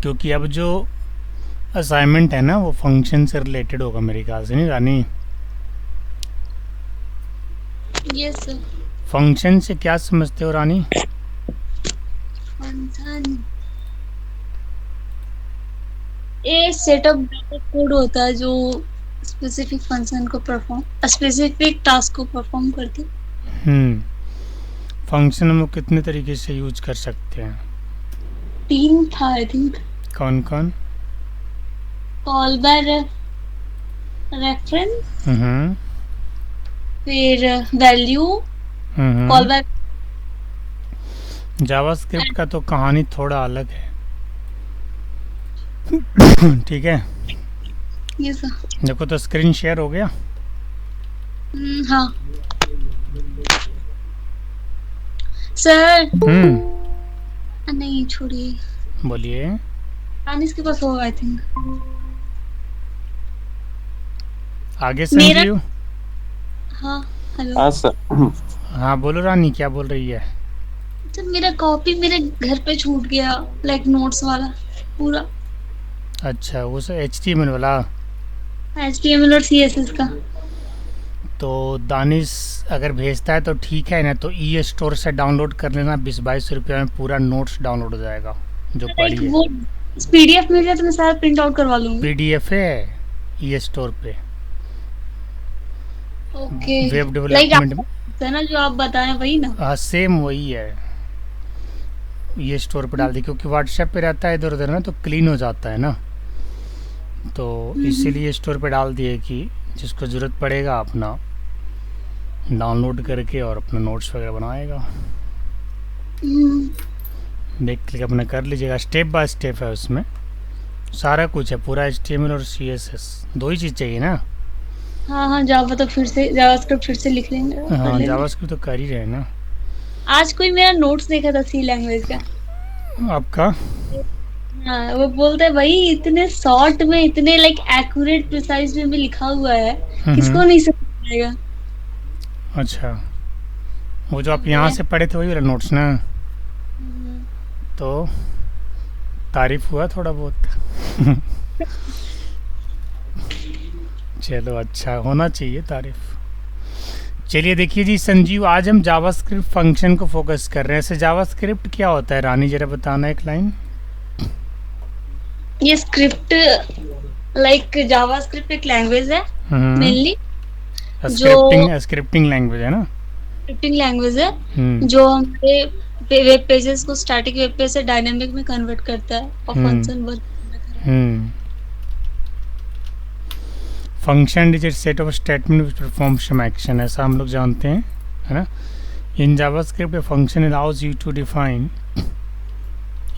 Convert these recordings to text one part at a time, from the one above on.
क्योंकि अब जो असाइनमेंट है ना वो फंक्शन से रिलेटेड होगा मेरे ख्याल से, नहीं रानी? Yes sir. फंक्शन से क्या समझते हो रानी? फंक्शन एक सेट ऑफ डाटा कोड होता है जो स्पेसिफिक फंक्शन को परफॉर्म स्पेसिफिक टास्क को परफॉर्म करते। हम्म। फंक्शन हम लोग कितने तरीके से यूज कर सकते हैं? 3 था आई थिंक। कौन कौन? कॉल बाय रेफरेंस, हम्म। फिर वैल्यू, कॉल हम्म। बाय। जावास्क्रिप्ट का तो कहानी थोड़ा अलग है। ठीक है। ये सर। देखो तो स्क्रीन शेयर हो गया। हाँ सर। हम्म। नहीं छोड़िए, बोलिए। अनिस के पास होगा आई थिंक। आगे मेरा। संजीव। हाँ। हेलो। हाँ सर। हाँ बोलो रानी, क्या बोल रही है? सर मेरा कॉपी मेरे घर पे छूट गया, लाइक नोट्स वाला पूरा। अच्छा, वो HTML वाला। HTML और CSS का। तो दानिश अगर भेजता है तो ठीक है, ना तो स्टोर से डाउनलोड कर लेना, 20-22 रुपये में पूरा नोट्स डाउनलोड हो जाएगा जो लाइक पढ़ी है। वो PDF मिल जाए तो मैं सारा प्रिंट आउट करवा लूंगी। PDF है स्टोर पे। ओके। वेब लाइक डेवलपमेंट में। आप है ना जो आप बताएं वही ना। हाँ सेम वही है। ये स्टोर पे डाल दी क्योंकि व्हाट्सएप पे रहता है इधर उधर ना, तो क्लीन हो जाता है ना, तो हम्म, इसीलिए स्टोर पे डाल दिए कि जिसको ज़रूरत पड़ेगा अपना डाउनलोड करके और अपना नोट्स वगैरह बनाएगा। हम्म। देख क्लिक अपना कर लीजिएगा, स्टेप बाय स्टेप है उसमें, सारा कुछ है पूरा। HTML और CSS दो ही चीज़ चाहिए ना। हाँ हाँ, जावा तो फिर से जावास्क्रिप्ट फिर से लिख लेंगे, कर हाँ लेंगे। जावास्क्रिप्ट तो कर ही रहे हैं ना। आज कोई मेरा नोट्स देखा था C लैंग्वेज का। आपका? हाँ, वो बोलते हैं भाई इतने शॉर्ट में इतने लाइक एक्यूरेट प्रिसाइज में भी लिखा हुआ है, हम्म। किसको नहीं समझ आएगा। अच्छा, वो जो आप बोलते यहाँ हैं। से पढ़े थे वही वाला नोट्स ना? हम्म। तो तारीफ हुआ थोड़ा बहुत। चलो अच्छा, होना चाहिए तारीफ। चलिए देखिए जी संजीव, आज हम जावास्क्रिप्ट फंक्शन को फोकस कर रहे हैं। ऐसे जावास्क्रिप्ट क्या होता है रानी, जरा बताना एक लाइन। ये स्क्रिप्ट लाइक जावास्क्रिप्ट एक लैंग्वेज है हम्म। मेनली, जो स्क्रिप्टिंग लैंग्वेज है ना? स्क्रिप्टिंग लैंग्वेज है हम्म। जो हमारे वेब पेजेस को स्टैटिक वेब पेज से डायनामिक में कन्वर्ट करता है और हम्म। फंक्शन वर्क करता है। Hmm. Function is a set of statement which perform some action, ऐसा हम लोग जानते हैं, है ना? In JavaScript a function allows you to define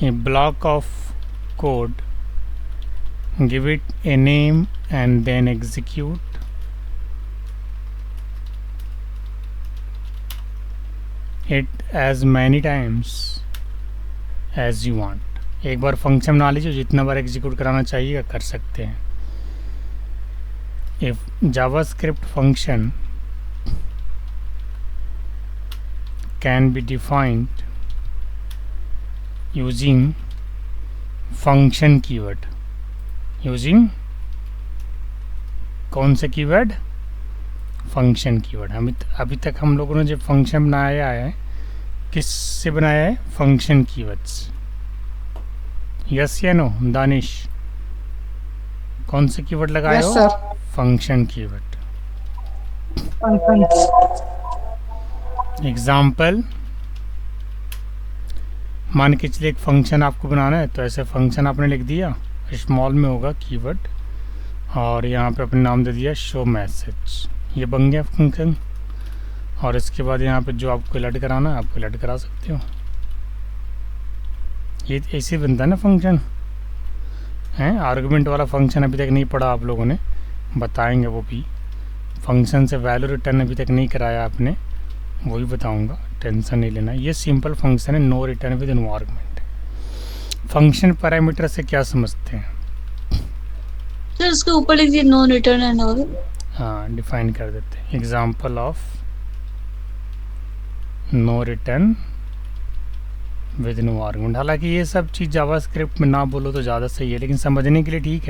a block of code, give it a name and then execute it as many times as you want। एक बार function बना लीजिए, जितना बार एग्जीक्यूट कराना चाहिए कर सकते हैं। if JavaScript function can be defined using function keyword, using कौन से कीवर्ड? Function keyword. हम अभी तक हम लोगों ने जो फंक्शन बनाया है किस से बनाया है? Function keywords. यस या नो दानिश? कौन से कीवर्ड लगाए यस हो? Sir. Function keyword. Function. Example, मान के चलिए एक फंक्शन आपको बनाना है, तो ऐसे फंक्शन आपने लिख दिया, स्मॉल में होगा कीवर्ड, और यहाँ पे अपने नाम दे दिया शो मैसेज, ये बन गया फंक्शन। और इसके बाद यहाँ पे जो आपको ऐड कराना है आपको ऐड करा सकते हो। ये ऐसे बनता है ना फंक्शन, है आर्गुमेंट वाला फंक्शन अभी तक नहीं पढ़ा आप लोगों ने, बताएंगे वो भी। फंक्शन से वैल्यू रिटर्न अभी तक नहीं कराया आपने, वही बताऊंगा, टेंशन नहीं लेना। ये सिंपल फंक्शन है, no return with no argument. Function parameter से क्या समझते हैं? फिर उसके ऊपर लिख दिए नो रिटर्न एंड ऑल। हाँ डिफाइन कर देते हैं। Example of no return with no argument. हालांकि ये सब चीज़ जावास्क्रिप्ट में ना बोलो तो ज़्यादा सही है, लेकिन समझने के लिए ठीक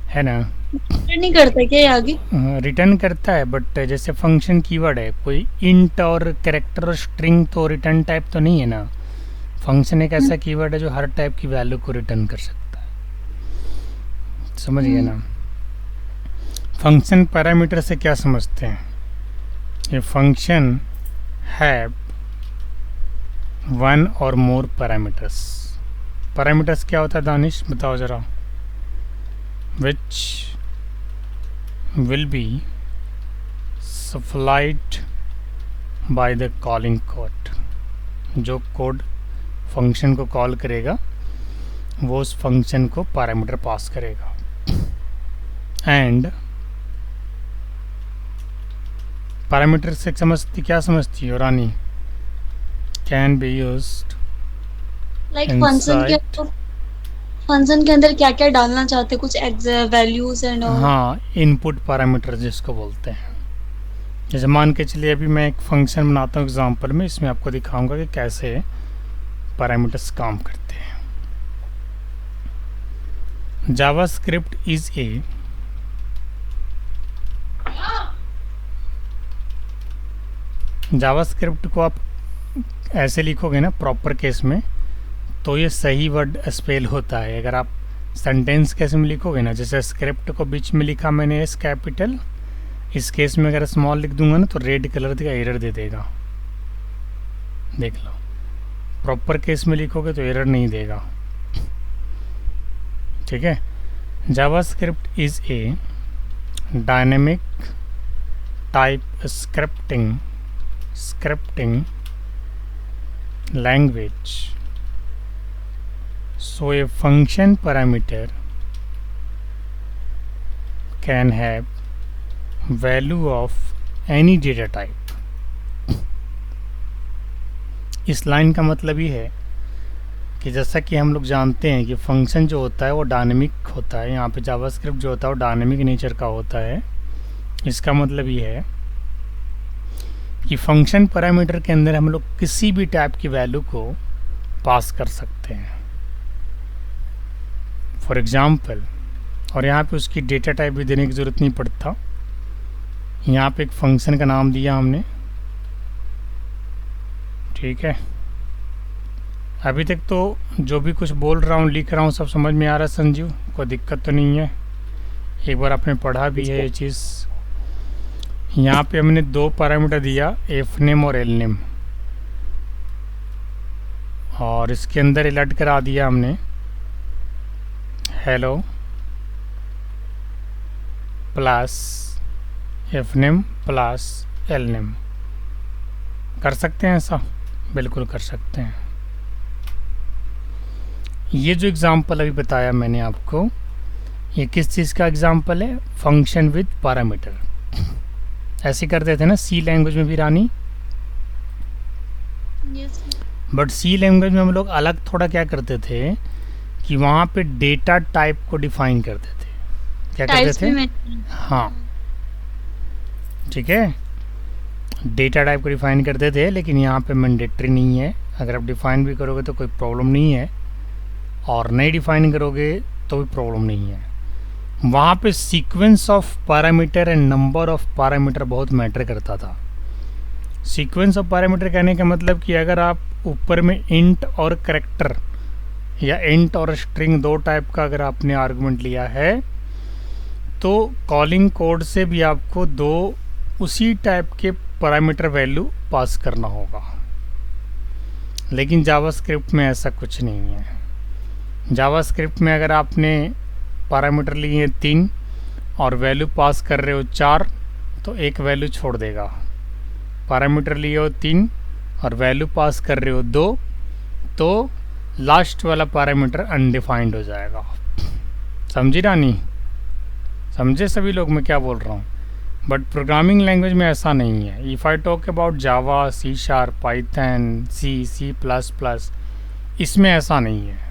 है ना। नहीं करता क्या ये आगे? रिटर्न करता है, बट जैसे फंक्शन कीवर्ड है, कोई इंट और कैरेक्टर और स्ट्रिंग तो रिटर्न टाइप तो नहीं है ना। फंक्शन एक ऐसा कीवर्ड है जो हर टाइप की वैल्यू को रिटर्न कर सकता है, समझ गए ना। फंक्शन पैरामीटर से क्या समझते हैं? ये फंक्शन हैव वन और मोर पैरामीटर्स। पैरामीटर्स क्या होता है दानिश, बताओ ज़रा। Which will be supplied by the calling code. जो कोड फंक्शन को कॉल करेगा वो उस फंक्शन को पैरामीटर पास करेगा। एंड पैरामीटर से क्या समझती हो Rani? Can be used like function के अंदर क्या क्या डालना चाहते हैं, कुछ वैल्यूज एंड ऑल। हाँ, इनपुट पैरामीटर जिसको बोलते हैं। जैसे मान के चलिए अभी मैं एक फंक्शन बनाता हूँ एग्जांपल में, इसमें आपको दिखाऊंगा कि कैसे पैरामीटर्स काम करते हैं। जावास्क्रिप्ट इज ए जावास्क्रिप्ट को आप ऐसे लिखोगे ना प्रॉपर केस में, तो ये सही वर्ड स्पेल होता है। अगर आप सेंटेंस केस में लिखोगे ना, जैसे स्क्रिप्ट को बीच में लिखा मैंने एस कैपिटल, इस केस में अगर स्मॉल लिख दूंगा ना तो रेड कलर का एरर दे देगा। देख लो, प्रॉपर केस में लिखोगे तो एरर नहीं देगा, ठीक है। JavaScript is a dynamic type scripting language. So a function parameter can have value of any data type. इस लाइन का मतलब ये है कि जैसा कि हम लोग जानते हैं कि फंक्शन जो होता है वो डायनेमिक होता है। यहाँ पे जावास्क्रिप्ट जो होता है वो डायनेमिक नेचर का होता है। इसका मतलब ये है कि फंक्शन पैरामीटर के अंदर हम लोग किसी भी टाइप की वैल्यू को पास कर सकते हैं, फॉर एग्जाम्पल। और यहाँ पे उसकी डेटा टाइप भी देने की ज़रूरत नहीं पड़ता। यहाँ पे एक फंक्शन का नाम दिया हमने, ठीक है। अभी तक तो जो भी कुछ बोल रहा हूँ लिख रहा हूँ सब समझ में आ रहा है संजीव? कोई दिक्कत तो नहीं है? एक बार आपने पढ़ा भी है ये चीज़। यहाँ पे हमने दो पैरामीटर दिया, एफ नेम और एल नेम, और इसके अंदर अलर्ट करा दिया हमने hello plus F name plus L name. कर सकते हैं ऐसा? बिल्कुल कर सकते हैं। ये जो एग्जांपल अभी बताया मैंने आपको, ये किस चीज़ का एग्जांपल है? Function with parameter. ऐसे करते थे ना सी लैंग्वेज में भी रानी। बट सी लैंग्वेज में हम लोग अलग थोड़ा क्या करते थे कि वहाँ पे डेटा टाइप को डिफाइन करते थे। क्या करते थे? हाँ, ठीक है, डेटा टाइप को डिफाइन करते थे, लेकिन यहाँ पे मैंडेटरी नहीं है। अगर आप डिफाइन भी करोगे तो कोई प्रॉब्लम नहीं है, और नहीं डिफाइन करोगे तो भी प्रॉब्लम नहीं है। वहाँ पे sequence of parameter and number of parameter बहुत मैटर करता था। सीक्वेंस ऑफ पैरामीटर कहने का मतलब कि अगर आप ऊपर में इंट और कैरेक्टर या इंट और स्ट्रिंग दो टाइप का अगर आपने आर्गुमेंट लिया है, तो कॉलिंग कोड से भी आपको दो उसी टाइप के पैरामीटर वैल्यू पास करना होगा। लेकिन जावास्क्रिप्ट में ऐसा कुछ नहीं है। जावास्क्रिप्ट में अगर आपने पैरामीटर लिए 3 और वैल्यू पास कर रहे हो 4, तो एक वैल्यू छोड़ देगा। पैरामीटर लिए हो 3 और वैल्यू पास कर रहे हो 2, तो लास्ट वाला पैरामीटर अनडिफाइंड हो जाएगा। समझी रानी? समझे सभी लोग मैं क्या बोल रहा हूँ? बट प्रोग्रामिंग लैंग्वेज में ऐसा नहीं है। If I talk about Java, C sharp, Python, C plus plus, इसमें ऐसा नहीं है।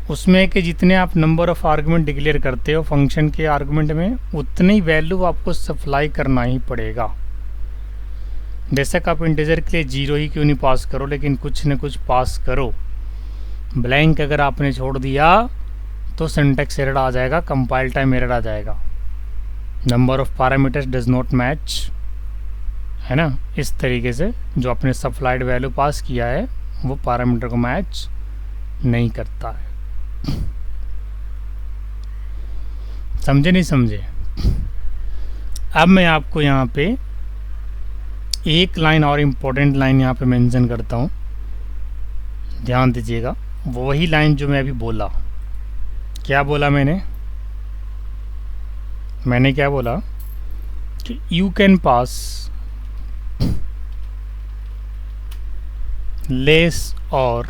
उसमें कि जितने आप नंबर ऑफ आर्गुमेंट डिक्लेयर करते हो फंक्शन के आर्गुमेंट में, उतनी वैल्यू आपको सप्लाई करना ही पड़ेगा। बेशक आप इंटीजर के लिए 0 ही क्यों नहीं पास करो, लेकिन कुछ न कुछ पास करो। ब्लैंक अगर आपने छोड़ दिया तो सिंटैक्स एरर आ जाएगा, कंपाइल टाइम एरर आ जाएगा, number of parameters does not match, है ना। इस तरीके से जो आपने सप्लाइड वैल्यू पास किया है वो पैरामीटर को मैच नहीं करता है। समझे नहीं समझे? अब मैं आपको यहाँ पे एक लाइन और इम्पोर्टेंट लाइन यहाँ पे मेंशन करता हूँ, ध्यान दीजिएगा। वही लाइन जो मैं अभी बोला, क्या बोला मैंने क्या बोला कि यू कैन पास लेस और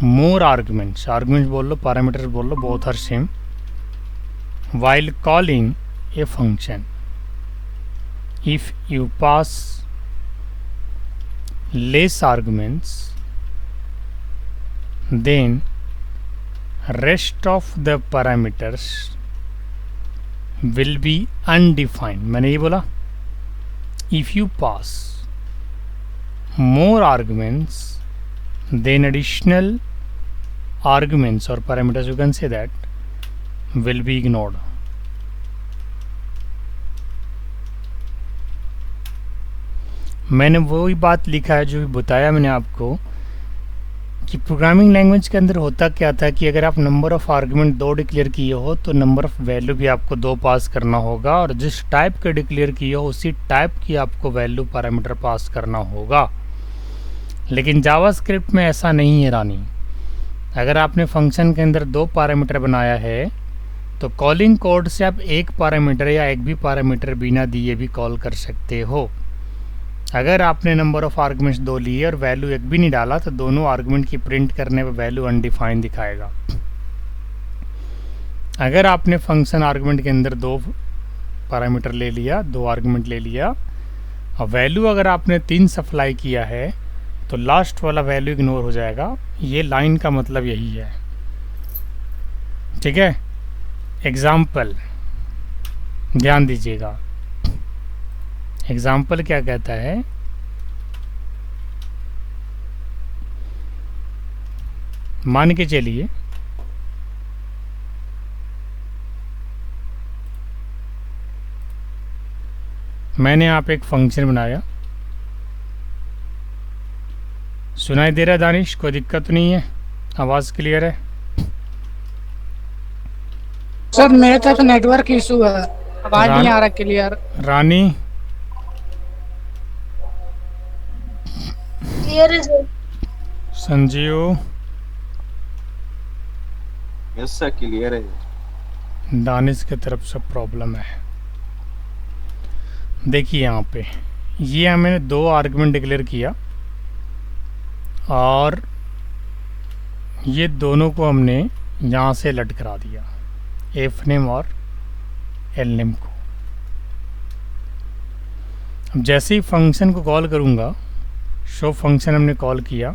मोर आर्गुमेंट्स बोल लो, पैरामीटर्स बोल लो, both are same, while calling a function. If you pass less arguments, then rest of the parameters will be undefined. मैंने ये बोला, if you pass more arguments, then additional arguments or parameters, you can say that, will be ignored. मैंने वही बात लिखा है जो भी बताया मैंने आपको कि प्रोग्रामिंग लैंग्वेज के अंदर होता क्या था कि अगर आप नंबर ऑफ आर्गुमेंट 2 डिक्लेयर किए हो तो नंबर ऑफ वैल्यू भी आपको 2 पास करना होगा, और जिस टाइप के डिक्लेयर किए हो उसी टाइप की आपको वैल्यू पैरामीटर पास करना होगा। लेकिन जावास्क्रिप्ट में ऐसा नहीं है रानी। अगर आपने फंक्शन के अंदर 2 पैरामीटर बनाया है तो कॉलिंग कोड से आप एक पैरामीटर या एक भी पैरामीटर बिना दिए भी कॉल कर सकते हो। अगर आपने नंबर ऑफ आर्गुमेंट्स 2 लिए और वैल्यू एक भी नहीं डाला तो दोनों आर्गुमेंट की प्रिंट करने पर वैल्यू अनडिफाइंड दिखाएगा। अगर आपने फंक्शन आर्गुमेंट के अंदर 2 पैरामीटर ले लिया, 2 आर्गुमेंट ले लिया, और वैल्यू अगर आपने 3 सप्लाई किया है तो लास्ट वाला वैल्यू इग्नोर हो जाएगा। ये लाइन का मतलब यही है, ठीक है। एग्जाम्पल ध्यान दीजिएगा, एग्जाम्पल क्या कहता है, मान के चलिए मैंने यहाँ पे एक फंक्शन बनाया, सुनाई दे रहा है दानिश? कोई दिक्कत नहीं है? आवाज़ क्लियर है? सर मेरे तरफ नेटवर्क इशू है, आवाज नहीं आ रहा क्लियर। रानी क्लियर है sir. Sanjeev yes sir clear है। दानिश की तरफ से प्रॉब्लम है। देखिए यहाँ पे ये हमने 2 आर्गुमेंट डिक्लेयर किया और ये दोनों को हमने यहाँ से लट करा दिया, एफ नेम और एल नेम को। अब जैसे ही फंक्शन को कॉल करूँगा, शो फंक्शन हमने कॉल किया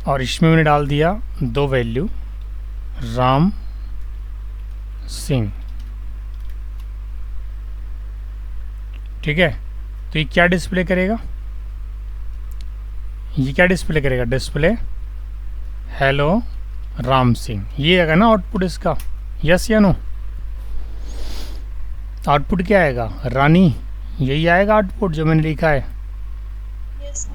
और इसमें मैंने डाल दिया 2 वैल्यू, राम सिंह, ठीक है। तो ये क्या डिस्प्ले करेगा? ये क्या डिस्प्ले करेगा? डिस्प्ले हेलो राम सिंह, ये आएगा ना आउटपुट इसका, यस या नो? आउटपुट क्या आएगा रानी? यही आएगा आउटपुट जो मैंने लिखा है। यस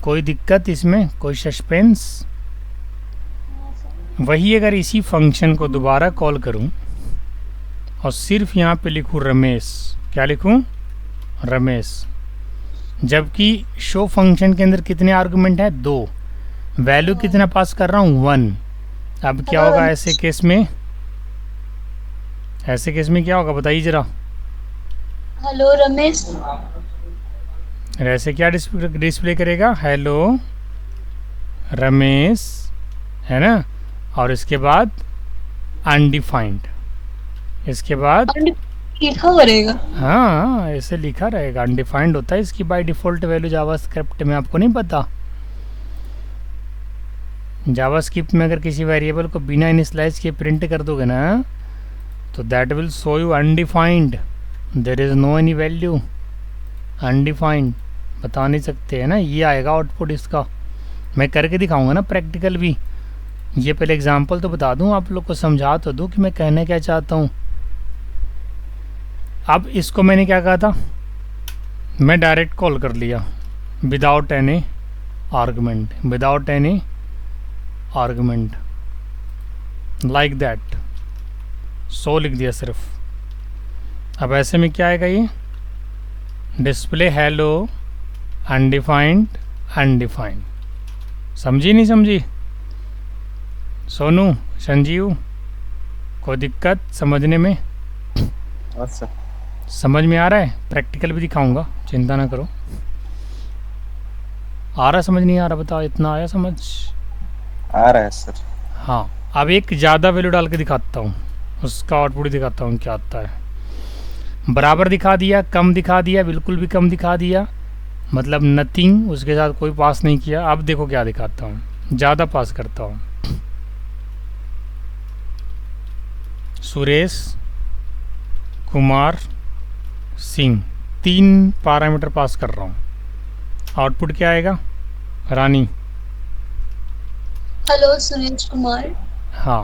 कोई दिक्कत इसमें? कोई सस्पेंस? वही अगर इसी फंक्शन को दोबारा कॉल करूं और सिर्फ यहाँ पे लिखूं रमेश, क्या लिखूं? रमेश, जबकि शो फंक्शन के अंदर कितने आर्गुमेंट है? 2, वैल्यू कितना पास कर रहा हूँ? 1। अब क्या होगा ऐसे केस में? ऐसे केस में क्या होगा बताइए जरा। हेलो रमेश। ऐसे क्या डिस्प्ले करेगा? हेलो रमेश, है ना। और इसके बाद अनडिफाइंड, इसके बाद लिखा हुआ रहेगा। हाँ ऐसे लिखा रहेगा, अनडिफाइंड होता है इसकी बाय डिफ़ॉल्ट वैल्यू जावास्क्रिप्ट में। आपको नहीं पता? जावास्क्रिप्ट में अगर किसी वेरिएबल को बिना इनिशियलाइज के प्रिंट कर दोगे ना तो that will show you undefined, there is no any value, undefined, बता नहीं सकते है ना, ये आएगा आउटपुट इसका। मैं करके दिखाऊंगा ना प्रैक्टिकल भी, ये पहले एग्जांपल तो बता दूं, आप लोग को समझा तो दूं कि मैं कहने क्या चाहता हूं। अब इसको मैंने क्या कहा था, मैं डायरेक्ट कॉल कर लिया without any argument, without any argument, like that, so लिख दिया सिर्फ। अब ऐसे में क्या आएगा, ये डिस्प्ले हेलो अनडिफाइंड अनडिफाइंड, समझी नहीं समझी सोनू, संजीव, कोई दिक्कत समझने में? अच्छा समझ में आ रहा है? प्रैक्टिकल भी दिखाऊंगा, चिंता ना करो। आ रहा समझ नहीं आ रहा बताओ, इतना आया समझ? आ रहा है सर। हाँ, अब एक ज़्यादा वैल्यू डाल के दिखाता हूँ, उसका आउटपुट दिखाता हूँ क्या आता है। बराबर दिखा दिया, कम दिखा दिया, बिल्कुल भी कम दिखा दिया, मतलब नथिंग, उसके साथ कोई पास नहीं किया। अब देखो क्या दिखाता हूँ, ज़्यादा पास करता हूँ, सुरेश कुमार सिंह, 3 पैरामीटर पास कर रहा हूँ। आउटपुट क्या आएगा रानी? हेलो सुरेश कुमार, हाँ,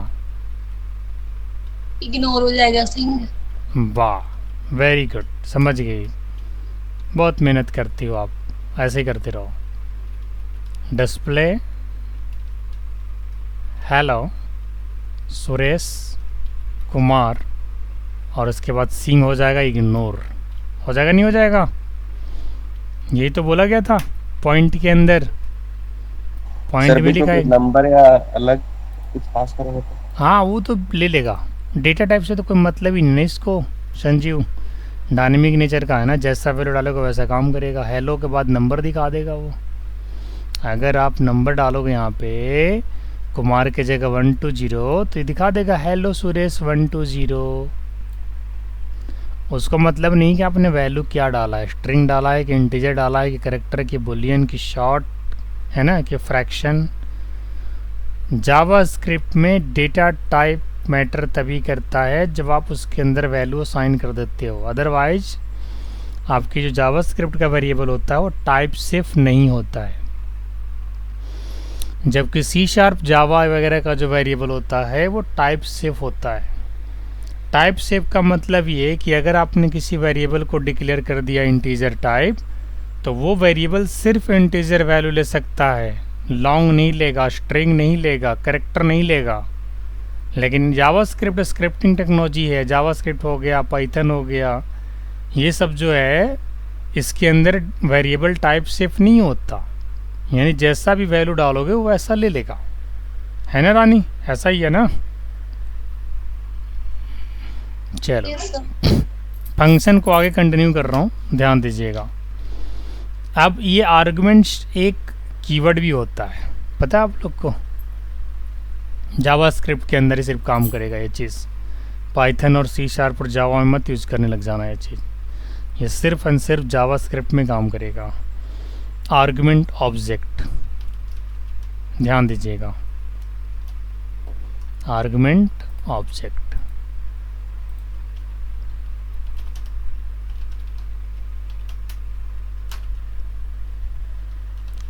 इग्नोर हो जाएगा सिंह। वाह, वेरी गुड, समझ गई, बहुत मेहनत करती हो आप, ऐसे ही करते रहो। डिस्प्ले हेलो सुरेश कुमार, और उसके बाद सिंह हो जाएगा इग्नोर, हो जाएगा नहीं हो जाएगा? यही तो बोला गया था पॉइंट के अंदर, पॉइंट भी लिखा है। नंबर या अलग कुछ पास करोगे तो? हाँ, वो तो ले लेगा, डेटा टाइप से तो कोई मतलब ही नहीं इसको संजीव, डायनेमिक नेचर का है ना, जैसा वैल्यू डालोगे वैसा काम करेगा। हेलो के बाद नंबर दिखा देगा वो, अगर आप नंबर डालोगे यहाँ पे कुमार के जगह 120 तो ये दिखा देगा हेलो सुरेश 120। उसको मतलब नहीं कि आपने वैल्यू क्या डाला है, स्ट्रिंग डाला है कि इंटीजर डाला है कि करेक्टर की बुलियन की शॉर्ट है ना कि फ्रैक्शन। जावा स्क्रिप्ट में डेटा टाइप मैटर तभी करता है जब आप उसके अंदर वैल्यू असाइन कर देते हो, अदरवाइज आपकी जो जावा स्क्रिप्ट का वेरिएबल होता है वो टाइप सिर्फ नहीं होता है। जबकि C# जावा वगैरह का जो वेरिएबल होता है वो टाइप सिर्फ होता है। टाइप सिर्फ का मतलब ये कि अगर आपने किसी वेरिएबल को डिक्लेयर कर दिया इंटीजर टाइप, तो वो वेरिएबल सिर्फ इंटीजर वैल्यू ले सकता है, लॉन्ग नहीं लेगा, स्ट्रिंग नहीं लेगा, कैरेक्टर नहीं लेगा। लेकिन जावास्क्रिप्ट स्क्रिप्टिंग टेक्नोलॉजी है, जावास्क्रिप्ट हो गया, पाइथन हो गया, ये सब जो है इसके अंदर वेरिएबल टाइप सिर्फ नहीं होता, यानी जैसा भी वैल्यू डालोगे वो वैसा ले लेगा, है ना रानी? ऐसा ही है ना? चलो, Yes, sir. फंक्शन को आगे कंटिन्यू कर रहा हूँ, ध्यान दीजिएगा। अब ये आर्गुमेंट्स एक कीवर्ड भी होता है, पता है आप लोग को? जावास्क्रिप्ट के अंदर ही सिर्फ काम करेगा ये चीज़, पाइथन और C# और जावा में मत यूज़ करने लग जाना ये चीज़, ये सिर्फ एंड सिर्फ जावास्क्रिप्ट में काम करेगा। आर्गुमेंट ऑब्जेक्ट, ध्यान दीजिएगा, argument object.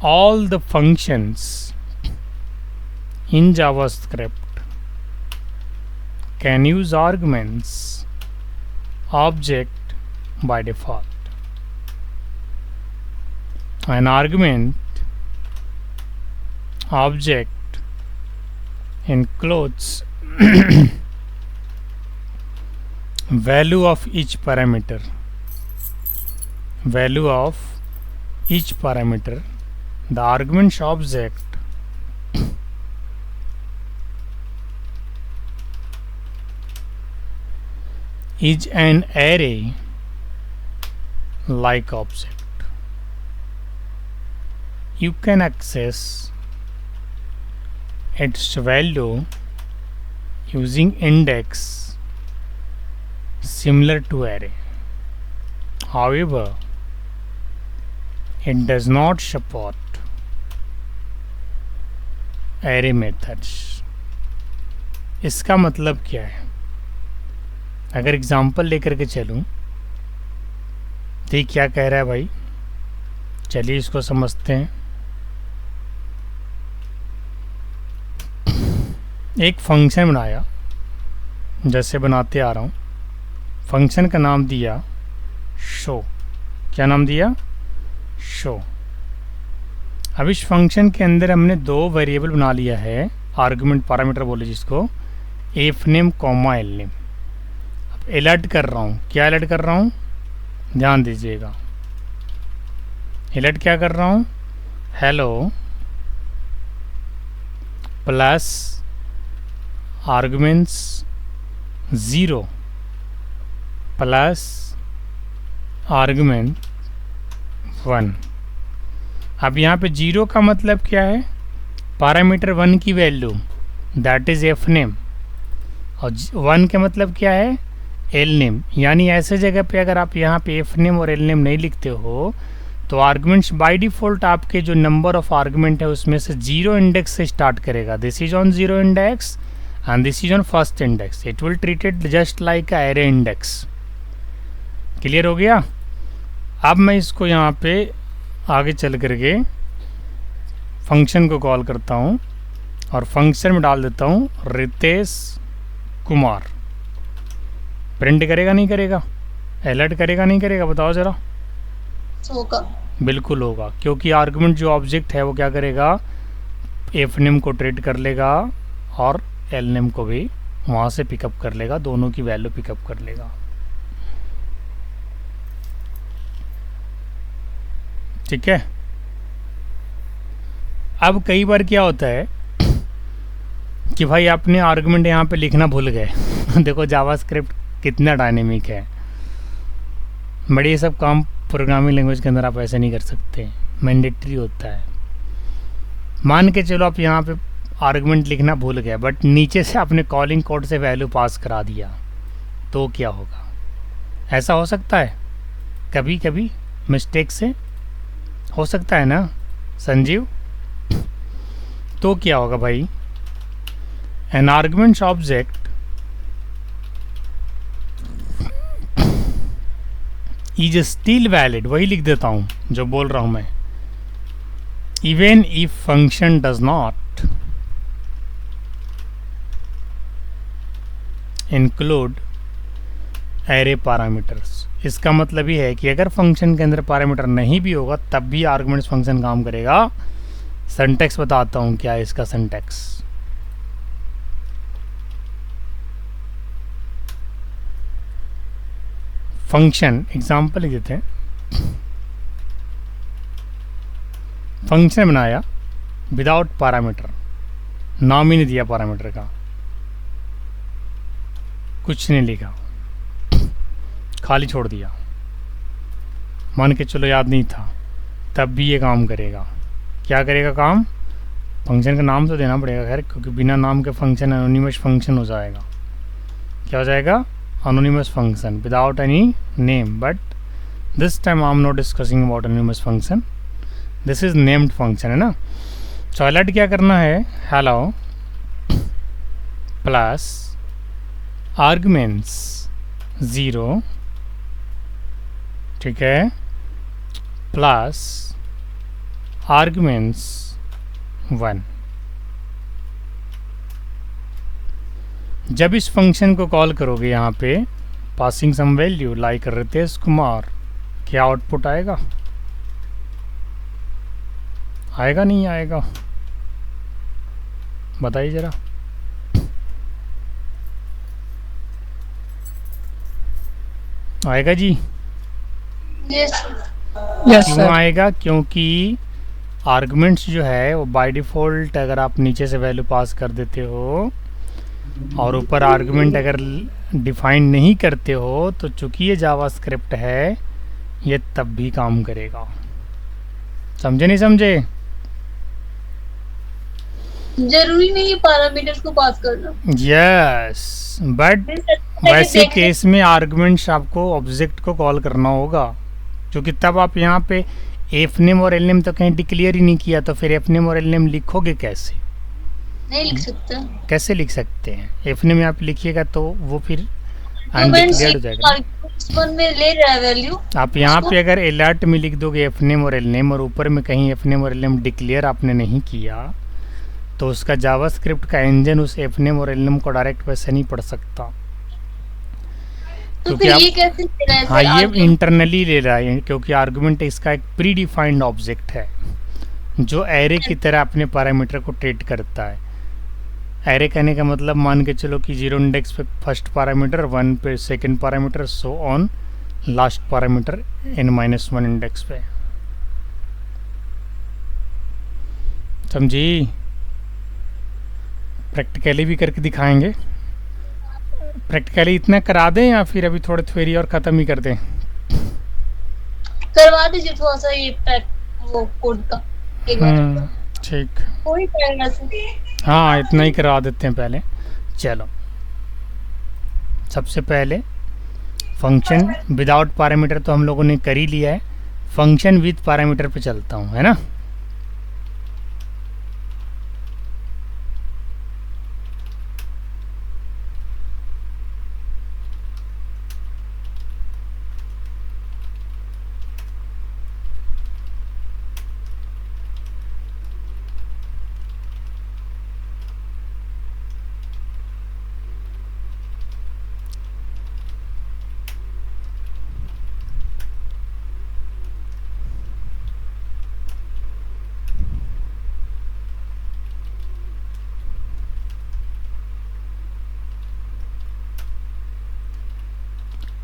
All the functions in JavaScript can use arguments object by default. An argument object includes value of each parameter, value of each parameter. The arguments object is an array like object. You can access its value using index similar to array. However, it does not support array methods. इसका मतलब क्या है? अगर example लेकर के चलूं तो ये क्या कह रहा है भाई, चलिए इसको समझते हैं। एक फंक्शन बनाया, जैसे बनाते आ रहा हूँ। फंक्शन का नाम दिया शो। क्या नाम दिया? शो। अब इस फंक्शन के अंदर हमने दो वेरिएबल बना लिया है, आर्गुमेंट पैरामीटर बोले जिसको, F name comma L name. अब अलर्ट कर रहा हूँ। क्या अलर्ट कर रहा हूँ? ध्यान दीजिएगा। अलर्ट क्या कर रहा हूँ? Hello plus arguments 0 plus argument 1। अब यहाँ पे 0 का मतलब क्या है? पैरामीटर 1 की value, that is F name, और 1 का मतलब क्या है? L name. यानी ऐसे जगह पे अगर आप यहाँ पे एफ नेम और एल नेम नहीं लिखते हो तो आर्गुमेंट्स बाय डिफ़ॉल्ट आपके जो नंबर ऑफ आर्गुमेंट है उसमें से 0 इंडेक्स से स्टार्ट करेगा। This is on 0 index and this is on first index. It will treat it just like a array index. Clear हो गया? अब मैं इसको यहाँ पे आगे चल करके फंक्शन को कॉल करता हूँ और फंक्शन में डाल देता हूँ रितेश कुमार। प्रिंट करेगा नहीं करेगा? अलर्ट करेगा नहीं करेगा? बताओ ज़रा। होगा। बिल्कुल होगा, क्योंकि आर्गुमेंट जो ऑब्जेक्ट है वो क्या करेगा? एफ नेम को ट्रीट कर लेगा और एल नेम को भी वहाँ से पिकअप कर लेगा, दोनों की वैल्यू पिकअप कर लेगा। ठीक है। अब कई बार क्या होता है कि भाई आपने आर्गुमेंट यहाँ पे लिखना भूल गए। देखो जावास्क्रिप्ट कितना डायनेमिक है, बड़े ये सब काम प्रोग्रामिंग लैंग्वेज के अंदर आप ऐसे नहीं कर सकते, मैंडेटरी होता है। मान के चलो आप यहाँ पे आर्गुमेंट लिखना भूल गए बट नीचे से आपने कॉलिंग कोड से वैल्यू पास करा दिया, तो क्या होगा? ऐसा हो सकता है कभी कभी, मिस्टेक से हो सकता है ना संजीव? तो क्या होगा भाई? An arguments object is still valid, वही लिख देता हूँ जो बोल रहा हूँ मैं, even if function does not include array parameters. इसका मतलब ये है कि अगर फंक्शन के अंदर पैरामीटर नहीं भी होगा तब भी आर्गुमेंट्स फंक्शन काम करेगा। सिंटैक्स बताता हूँ क्या है इसका सिंटैक्स। फंक्शन एग्जाम्पल लिख देते हैं। फंक्शन बनाया विदाउट पैरामीटर, नाम ही नहीं दिया पैरामीटर का, कुछ नहीं लिखा, खाली छोड़ दिया। मान के चलो याद नहीं था, तब भी ये काम करेगा। क्या करेगा काम? फंक्शन का नाम तो देना पड़ेगा खैर, क्योंकि बिना नाम के फंक्शन एनोनिमस फंक्शन हो जाएगा। क्या हो जाएगा? anonymous function without any name, but this time I am not discussing about anonymous function, this is named function, है ना। तो अलर्ट क्या करना है? हेलो प्लस आर्गुमेंट्स 0, ठीक है, प्लस आर्गुमेंट्स 1। जब इस फंक्शन को कॉल करोगे यहाँ पे passing some value like Ritesh Kumar, क्या आउटपुट आएगा? आएगा नहीं आएगा? बताइए जरा। आएगा जी? यस यस क्यों सर। आएगा? क्योंकि आर्गुमेंट्स जो है वो बाय डिफ़ॉल्ट अगर आप नीचे से वैल्यू पास कर देते हो और ऊपर आर्गुमेंट अगर डिफाइन नहीं करते हो तो चूंकि ये जावास्क्रिप्ट है ये तब भी काम करेगा। समझे नहीं समझे? जरूरी नहीं है पैरामीटर्स को पास करना। यस, बट वैसे केस में आर्गुमेंट्स आपको ऑब्जेक्ट को कॉल करना होगा, क्योंकि तब आप यहाँ पे एफ नेम और एल नेम तो कहीं डिक्लेयर ही नहीं किया, तो फिर एफ नेम और एल नेम लिखोगे कैसे? नहीं लिख सकता। कैसे लिख सकते हैं? एफ नेम यहाँ पे लिखिएगा तो वो फिर अनडिक्लेयर्ड हो जाएगा। वन में ले रहा है वैल्यू। आप यहाँ पे अगर अलर्ट में लिख दोगे एफ नेम और एल नेम और ऊपर में कहीं एफ नेम और एल नेम डिक्लेयर आपने नहीं किया तो उसका जावास्क्रिप्ट का इंजन उस एफ नेम और एल नेम को डायरेक्ट वैसे नहीं पढ़ सकता। तो क्योंकि फिर आप ये कैसे ले रहा है हाँ सर ये argument? इंटरनली ले रहा है क्योंकि आर्गुमेंट इसका एक प्री डिफाइंड ऑब्जेक्ट है जो एरे की तरह अपने पैरामीटर को ट्रीट करता है। एरे कहने का मतलब मान के चलो कि 0 इंडेक्स पे फर्स्ट पैरामीटर, 1 पे second parameter, so on last parameter n-1 index पे। समझी? प्रैक्टिकली भी करके दिखाएंगे। प्रैक्टिकली इतना करा दें या फिर अभी थोड़े थ्योरी और ख़त्म ही कर दें? करवा दीजिए थोड़ा सा ये पैक वो कोड का एक बार। ठीक, हो ही जाएगा सर। हाँ इतना ही करवा देते हैं पहले। चलो सबसे पहले फंक्शन विदाउट पैरामीटर तो हम लोगों ने कर ही लिया है, फंक्शन विद पैरामीटर पे चलता हूँ, है ना।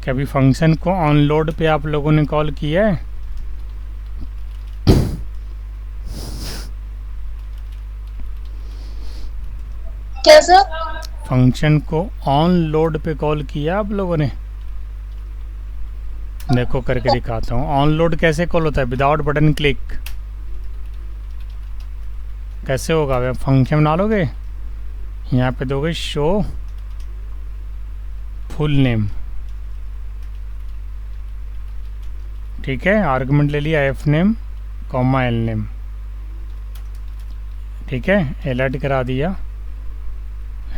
कभी फंक्शन को ऑन लोड पे आप लोगों ने कॉल किया है? क्या सर? फंक्शन को ऑन लोड पे कॉल किया आप लोगों ने? देखो करके दिखाता हूँ। ऑन लोड कैसे कॉल होता है? Without button click. कैसे होगा? वे फंक्शन बना लोगे, यहाँ पे दोगे शो फुल नेम, ठीक है। आर्गुमेंट ले लिया F name comma L name, ठीक है। अलर्ट करा दिया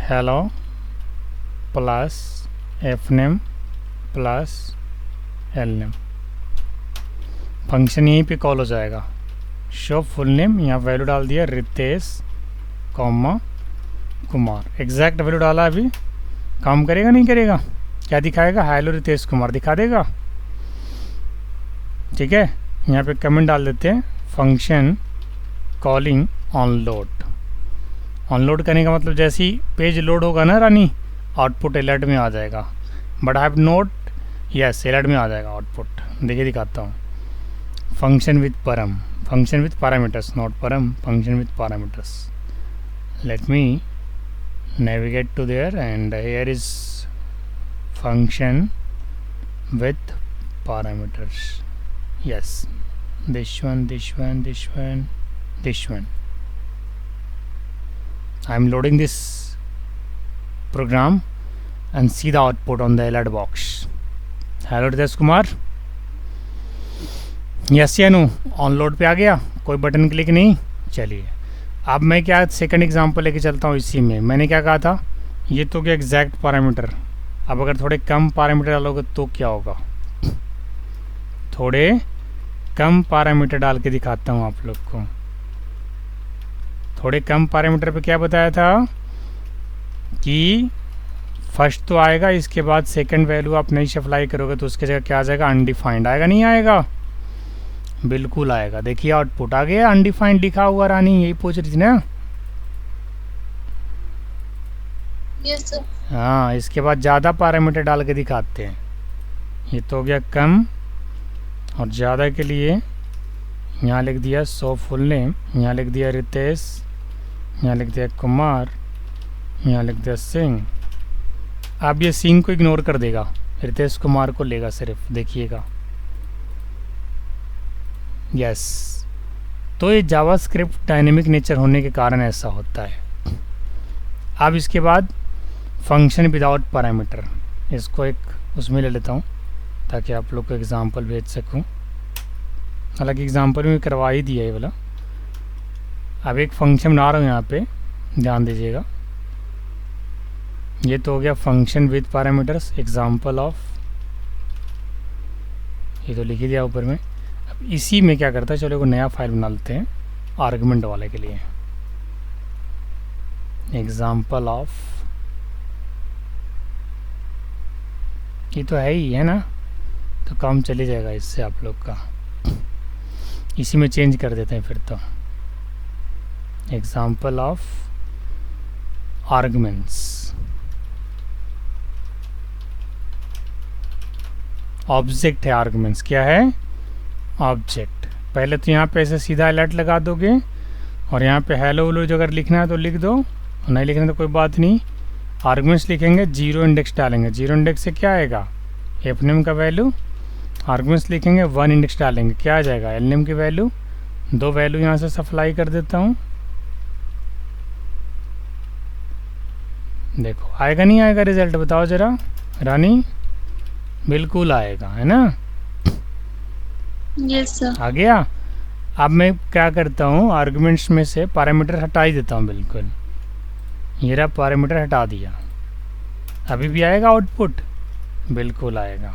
hello plus F name plus L name. Function यहीं पे कॉल हो जाएगा। शो फुल नेम, यहाँ वैल्यू डाल दिया Ritesh comma Kumar. Exact value डाला। अभी काम करेगा नहीं करेगा? क्या दिखाएगा? हेलो रितेश कुमार दिखा देगा, ठीक है। यहाँ पे कमेंट डाल देते हैं function calling on load. On load करने का मतलब जैसे ही पेज लोड होगा ना रानी, आउटपुट अलर्ट में आ जाएगा। But I have note, yes alert में आ जाएगा आउटपुट। देखिए दिखाता हूँ। फंक्शन विथ परम, फंक्शन विथ पैरामीटर्स, नॉट परम, function with parameters. Let me navigate to there and here is function with parameters. Yes, this one, this one, this one, this one. I am loading this program and see the output on the alert box. Hello Ritesh Kumar. Yes या no? On load पे आ गया, कोई button click नहीं। चलिए अब मैं क्या second example लेके चलता हूँ। इसी में मैंने क्या कहा था, ये तो क्या एग्जैक्ट पैरामीटर। अब अगर थोड़े कम पैरामीटर डालोगे तो क्या होगा? थोड़े कम पैरामीटर डाल के दिखाता हूँ आप लोग को। थोड़े कम पैरामीटर पे क्या बताया था कि फर्स्ट तो आएगा, इसके बाद सेकंड वैल्यू आप नहीं अप्लाई करोगे तो उसके जगह क्या आ जाएगा? अनडिफाइंड आएगा। नहीं आएगा? बिल्कुल आएगा। देखिए आउटपुट आ गया, अनडिफाइंड लिखा हुआ। रानी यही पूछ रही थी ना? Yes sir. हाँ, इसके बाद ज़्यादा पैरामीटर डाल के दिखाते हैं। ये तो हो गया कम, और ज़्यादा के लिए यहाँ लिख दिया सो फुल नेम, यहाँ लिख दिया रितेश, यहाँ लिख दिया कुमार, यहाँ लिख दिया सिंह। अब ये सिंह को इग्नोर कर देगा, रितेश कुमार को लेगा सिर्फ। देखिएगा यस। तो ये जावास्क्रिप्ट डायनेमिक नेचर होने के कारण ऐसा होता है। अब इसके बाद फंक्शन विदाउट पैरामीटर, इसको एक उसमें ले लेता हूँ ताकि आप लोग को एग्जांपल भेज सकूँ। हालांकि एग्जांपल में करवा ही दिया है वाला। अब एक फंक्शन बना रहा हूँ यहाँ पे, ध्यान दीजिएगा। ये तो हो गया function with parameters, example of, ये तो लिख ही दिया ऊपर में। अब इसी में क्या करता है, चलो एक नया फाइल बना लेते हैं आर्गुमेंट वाले के लिए, एग्जांपल ऑफ, ये तो है ही है ना, तो काम चले जाएगा इससे आप लोग का। इसी में चेंज कर देते हैं फिर तो, एग्जांपल ऑफ आर्गुमेंट्स, ऑब्जेक्ट है आर्गुमेंट्स, क्या है ऑब्जेक्ट। पहले तो यहाँ पे ऐसे सीधा अलर्ट लगा दोगे और यहाँ पे हेलो वेलो जो अगर लिखना है तो लिख दो, और नहीं लिखना तो कोई बात नहीं। आर्गुमेंट्स लिखेंगे, जीरो इंडेक्स डालेंगे, जीरो इंडेक्स से क्या आएगा एफ नेम का वैल्यू, आर्गुमेंट्स लिखेंगे 1 इंडेक्स डालेंगे, क्या आ जाएगा एल नेम की वैल्यू, 2 वैल्यू यहाँ से सप्लाई कर देता हूँ। देखो आएगा नहीं आएगा रिजल्ट, बताओ ज़रा रानी, बिल्कुल आएगा है ना, यस सर। आ गया। अब मैं क्या करता हूँ, आर्गुमेंट्स में से पैरामीटर हटा ही देता हूँ, बिल्कुल ये रहा पैरामीटर हटा दिया, अभी भी आएगा आउटपुट, बिल्कुल आएगा।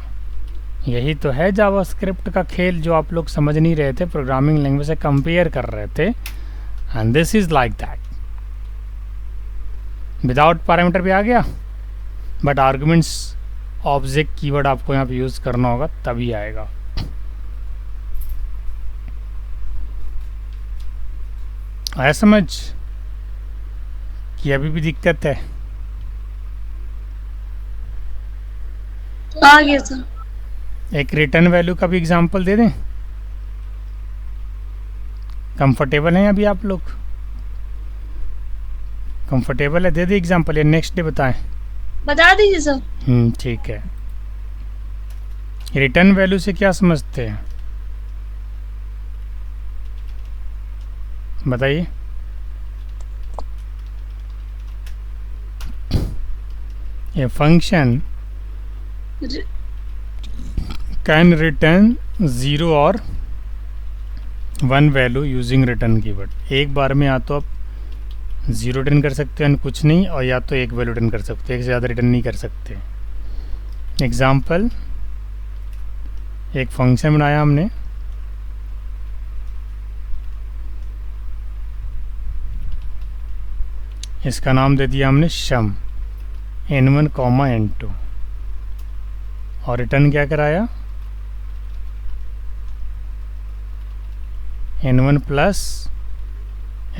यही तो है जावास्क्रिप्ट का खेल जो आप लोग समझ नहीं रहे थे, प्रोग्रामिंग लैंग्वेज से कंपेयर कर रहे थे, and this is like that. Without parameter भी आ गया, बट आर्गुमेंट्स ऑब्जेक्ट कीवर्ड आपको यहाँ पे यूज़ करना होगा तभी आएगा। आया समझ कि अभी भी दिक्कत है? आ गया सर। एक रिटर्न वैल्यू का भी एग्जांपल दे दें, कंफर्टेबल हैं अभी आप लोग, कंफर्टेबल है, दे दे एग्जांपल या नेक्स्ट डे बताएं? बता दीजिए सर। ठीक है। रिटर्न वैल्यू से क्या समझते हैं बताइए? A function can return 0 or 1 value using return keyword. एक बार में या तो आप 0 रिटर्न कर सकते हैं कुछ नहीं, और या तो एक वैल्यू रिटर्न कर सकते हैं, एक से ज़्यादा रिटर्न नहीं कर सकते। एग्जाम्पल, एक फंक्शन बनाया हमने, इसका नाम दे दिया हमने शम, n1, n2, और रिटर्न क्या कराया n1 प्लस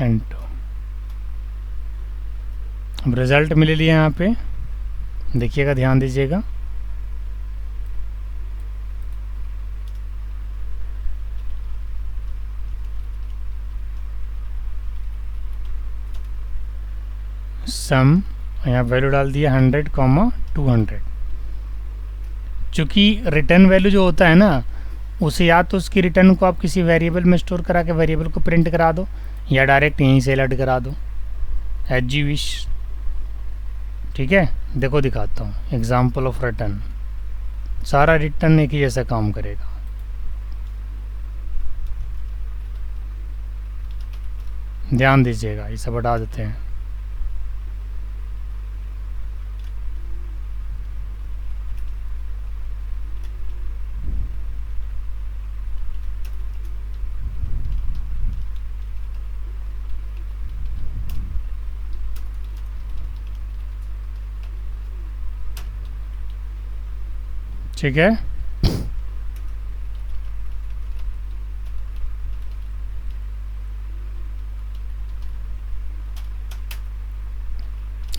n2। अब रिजल्ट मिले लिए यहाँ पे, देखिएगा ध्यान दीजिएगा, सम, यहाँ वैल्यू डाल दिया 100, 200। चूँकि रिटर्न वैल्यू जो होता है ना, उसे या तो उसकी रिटर्न को आप किसी वेरिएबल में स्टोर करा के वेरिएबल को प्रिंट करा दो, या डायरेक्ट यहीं से अलर्ट करा दो, एज यू विश। ठीक है, देखो दिखाता हूँ एग्जाम्पल ऑफ रिटर्न, सारा रिटर्न एक ही जैसा काम करेगा। ध्यान दीजिएगा, इसे बढ़ा देते हैं। ठीक है,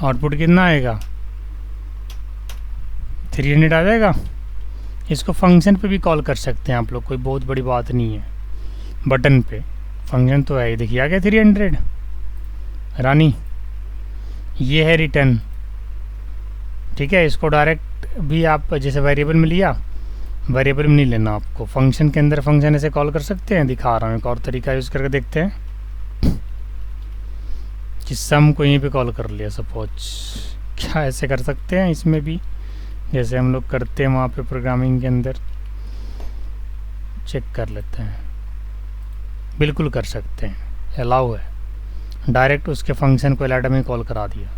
आउटपुट कितना आएगा 300 आ जाएगा। इसको फंक्शन पे भी कॉल कर सकते हैं आप लोग, कोई बहुत बड़ी बात नहीं है। बटन पे फंक्शन तो है ही, देखिए आ गया 300 रानी, ये है रिटर्न। ठीक है, इसको डायरेक्ट भी आप जैसे वेरिएबल में लिया, वेरिएबल में नहीं लेना आपको, फंक्शन के अंदर फंक्शन ऐसे कॉल कर सकते हैं। दिखा रहा हूँ एक और तरीका यूज़ करके देखते हैं कि सम को यहीं पे कॉल कर लिया सपोज, क्या ऐसे कर सकते हैं इसमें भी, जैसे हम लोग करते हैं वहाँ पे प्रोग्रामिंग के अंदर। चेक कर लेते हैं, बिल्कुल कर सकते हैं, अलाउ है। डायरेक्ट उसके फंक्शन को एलाडा में कॉल करा दिया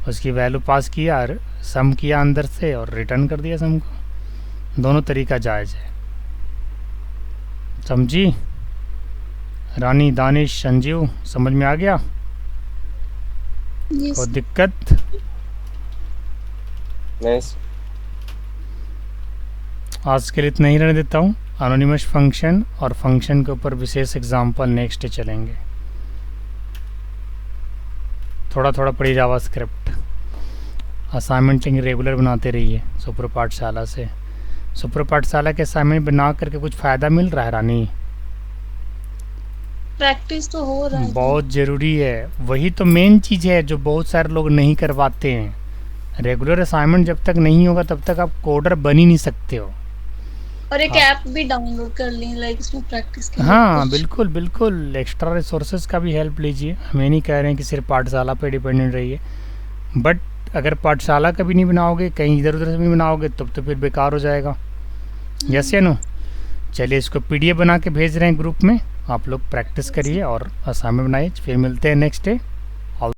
उसकी वैल्यू पास किया और सम किया अंदर से और रिटर्न कर दिया सम को। दोनों तरीका जायज़ है। समझी रानी, दानिश, संजीव, समझ में आ गया? Yes. कोई दिक्कत? नहीं सर। आज के लिए इतना ही रहने देता हूँ। एनोनिमस फंक्शन और फंक्शन के ऊपर विशेष एग्जांपल नेक्स्ट डे चलेंगे। थोड़ा थोड़ा पढ़ी जावास्क्रिप्ट। असाइनमेंट लेकिन रेगुलर बनाते रहिए सुपर पाठशाला से। सुपर पाठशाला के असाइनमेंट बना करके कुछ फ़ायदा मिल रहा है रानी? प्रैक्टिस तो हो रहा है। बहुत ज़रूरी है, वही तो मेन चीज़ है जो बहुत सारे लोग नहीं करवाते हैं। रेगुलर असाइनमेंट जब तक नहीं होगा तब तक आप कोडर बन ही नहीं सकते हो। और एक ऐप भी डाउनलोड कर ली, लाइक इसमें प्रैक्टिस के लिए हाँ कुछ। बिल्कुल बिल्कुल, एक्स्ट्रा रिसोर्सेज का भी हेल्प लीजिए। हमें नहीं कह रहे हैं कि सिर्फ पाठशाला पे डिपेंडेंट रहिए, बट अगर पाठशाला का भी नहीं बनाओगे, कहीं इधर उधर से भी बनाओगे, तब तो फिर बेकार हो जाएगा। यस या नो? चलिए इसको पीडीएफ बना के भेज रहे हैं ग्रुप में, आप लोग प्रैक्टिस करिए और असाइनमेंट बनाइए। फिर मिलते हैं नेक्स्ट डे।